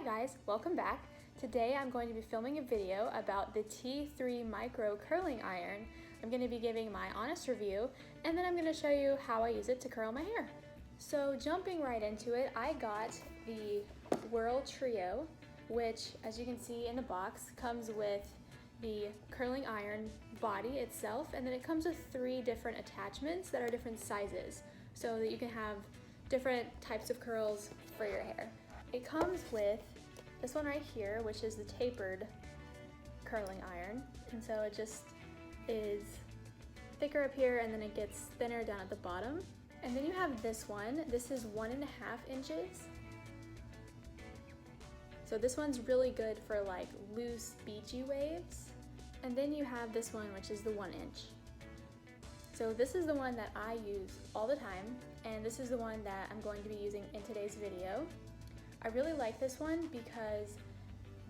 guys, welcome back. Today I'm going to be filming a video about the T3 Micro Curling Iron. I'm going to be giving my honest review, and then I'm going to show you how I use it to curl my hair. So jumping right into it, I got the Whirl Trio, which, as you can see in the box, comes with the curling iron body itself, and then it comes with 3 different attachments that are different sizes, so that you can have different types of curls for your hair. It comes with this one right here, which is the tapered curling iron, and so it just is thicker up here and then it gets thinner down at the bottom. And then you have this one. This is 1.5 inches. So this one's really good for like loose beachy waves. And then you have this one, which is the 1 inch. So this is the one that I use all the time, and this is the one that I'm going to be using in today's video. I really like this one because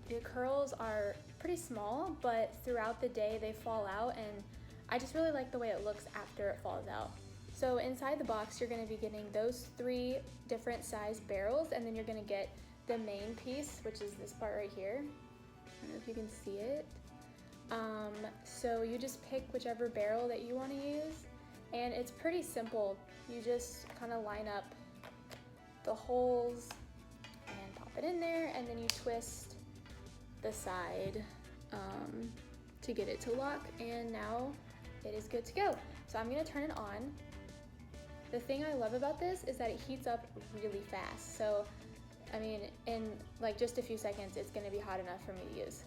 the curls are pretty small, but throughout the day they fall out, and I just really like the way it looks after it falls out. So inside the box you're going to be getting those 3 different size barrels, and then you're going to get the main piece, which is this part right here. I don't know if you can see it. So you just pick whichever barrel that you want to use, and it's pretty simple. You just kind of line up the holes and pop it in there, and then you twist the side to get it to lock, and now it is good to go. So I'm going to turn it on. The thing I love about this is that it heats up really fast. So I mean, in like just a few seconds it's going to be hot enough for me to use.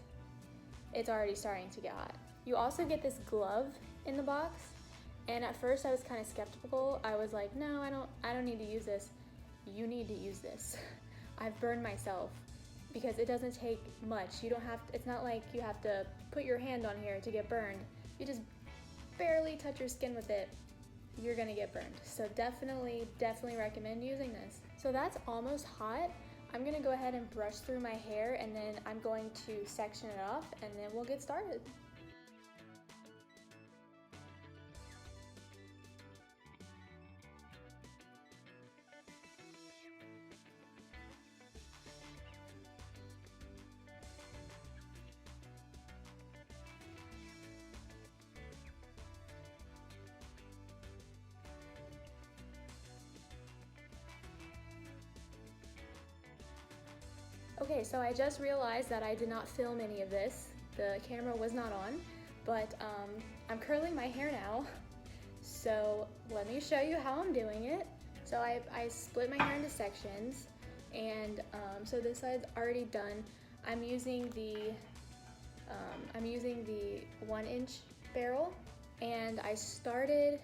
It's already starting to get hot. You also get this glove in the box, and at first I was kind of skeptical. I was like, no, I don't need to use this. You need to use this. I've burned myself because it doesn't take much. You don't have to, it's not like you have to put your hand on here to get burned. You just barely touch your skin with it, you're gonna get burned. So definitely recommend using this. So that's almost hot. I'm gonna go ahead and brush through my hair, and then I'm going to section it off, and then we'll get started. Okay, so I just realized that I did not film any of this. The camera was not on, but I'm curling my hair now. So let me show you how I'm doing it. So I split my hair into sections, and so this side's already done. I'm using the 1 inch barrel, and I started,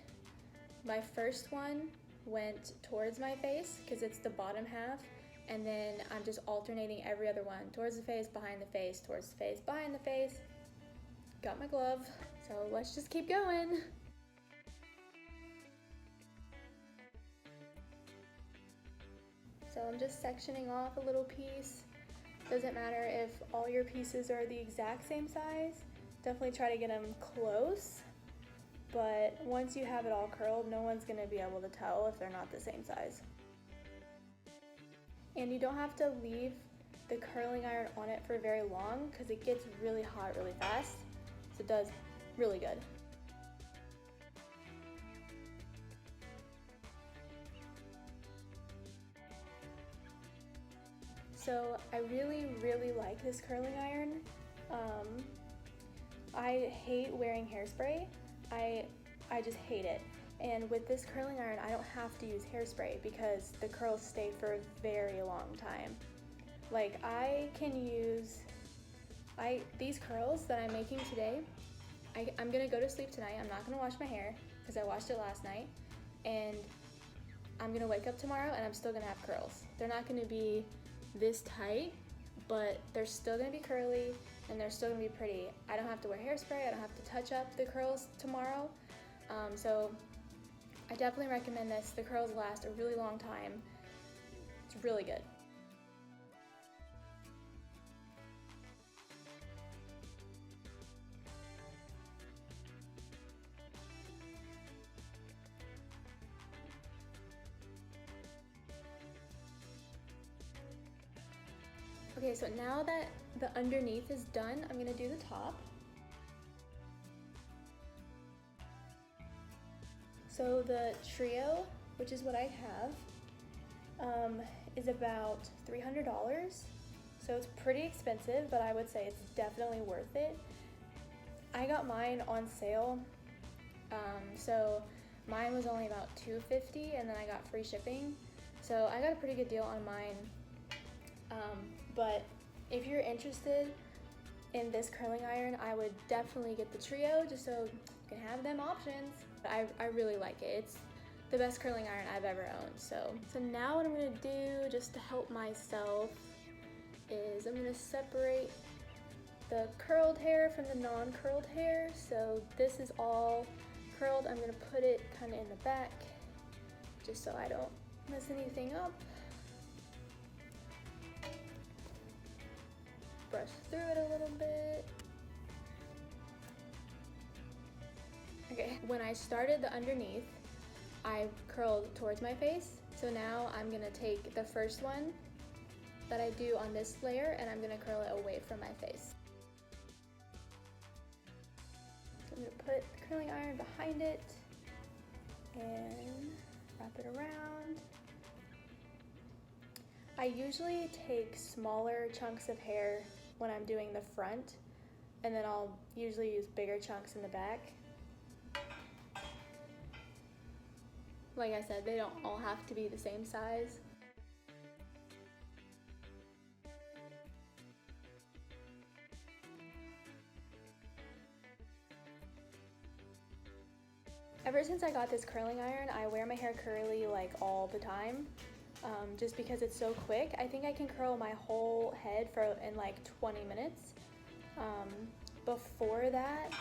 my first one went towards my face because it's the bottom half. And then I'm just alternating every other one, towards the face, behind the face, towards the face, behind the face. Got my glove, so let's just keep going. So I'm just sectioning off a little piece. Doesn't matter if all your pieces are the exact same size. Definitely try to get them close. But once you have it all curled, no one's gonna be able to tell if they're not the same size. And you don't have to leave the curling iron on it for very long because it gets really hot really fast. So it does really good. So I really like this curling iron. I hate wearing hairspray. I just hate it. And with this curling iron, I don't have to use hairspray because the curls stay for a very long time. Like I can use, these curls that I'm making today, I'm gonna go to sleep tonight. I'm not gonna wash my hair because I washed it last night. And I'm gonna wake up tomorrow and I'm still gonna have curls. They're not gonna be this tight, but they're still gonna be curly and they're still gonna be pretty. I don't have to wear hairspray. I don't have to touch up the curls tomorrow. So I definitely recommend this. The curls last a really long time. It's really good. Okay, so now that the underneath is done, I'm gonna do the top. So the trio, which is what I have, is about $300. So it's pretty expensive, but I would say it's definitely worth it. I got mine on sale, so mine was only about $2.50, and then I got free shipping. So I got a pretty good deal on mine. But if you're interested in this curling iron, I would definitely get the trio just so you can have them options. I really like it. It's the best curling iron I've ever owned. So now what I'm gonna do just to help myself is I'm gonna separate the curled hair from the non-curled hair. So this is all curled. I'm gonna put it kind of in the back just so I don't mess anything up. Brush through it a little bit. Okay, when I started the underneath, I curled towards my face. So now I'm gonna take the first one that I do on this layer and I'm gonna curl it away from my face. So I'm gonna put the curling iron behind it and wrap it around. I usually take smaller chunks of hair when I'm doing the front, and then I'll usually use bigger chunks in the back. Like I said, they don't all have to be the same size. Ever since I got this curling iron, I wear my hair curly like all the time. Just because it's so quick. I think I can curl my whole head in like 20 minutes. Before that,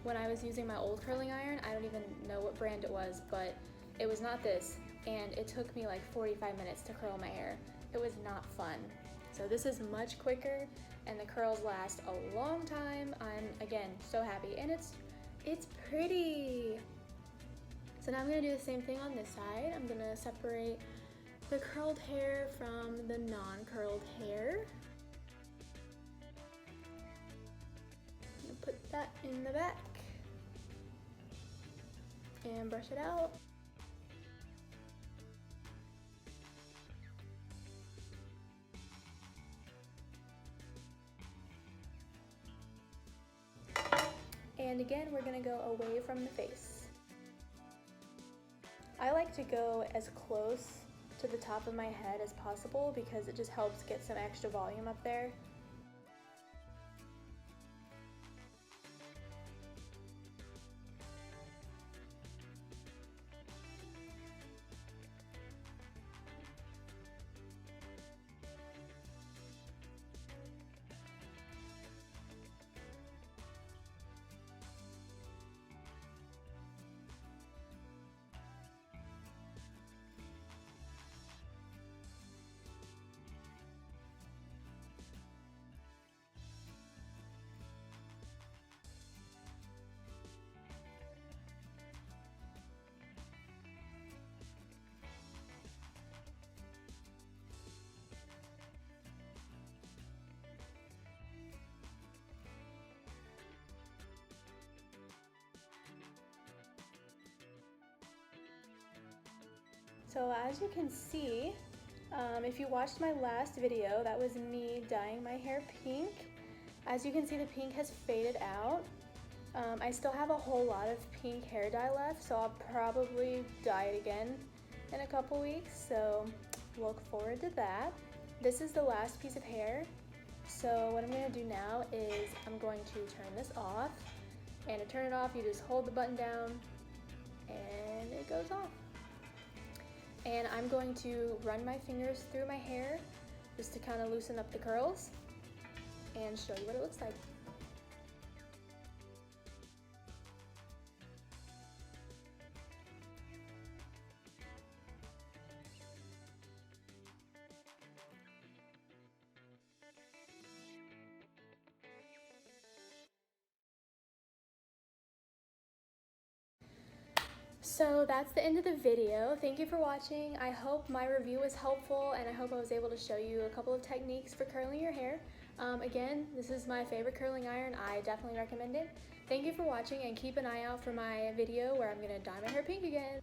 when I was using my old curling iron, I don't even know what brand it was, but it was not this, and it took me like 45 minutes to curl my hair. It was not fun. So this is much quicker, and the curls last a long time. I'm, again, so happy, and it's pretty. So now I'm gonna do the same thing on this side. I'm gonna separate the curled hair from the non-curled hair. I'm gonna put that in the back and brush it out. And again, we're gonna go away from the face. I like to go as close to the top of my head as possible because it just helps get some extra volume up there. So as you can see, if you watched my last video, that was me dyeing my hair pink. As you can see, the pink has faded out. I still have a whole lot of pink hair dye left, so I'll probably dye it again in a couple weeks, so look forward to that. This is the last piece of hair, so what I'm going to do now is I'm going to turn this off, and to turn it off, you just hold the button down, and it goes off. And I'm going to run my fingers through my hair just to kind of loosen up the curls and show you what it looks like. So that's the end of the video. Thank you for watching. I hope my review was helpful, and I hope I was able to show you a couple of techniques for curling your hair. Again, this is my favorite curling iron. I definitely recommend it. Thank you for watching, and keep an eye out for my video where I'm going to dye my hair pink again.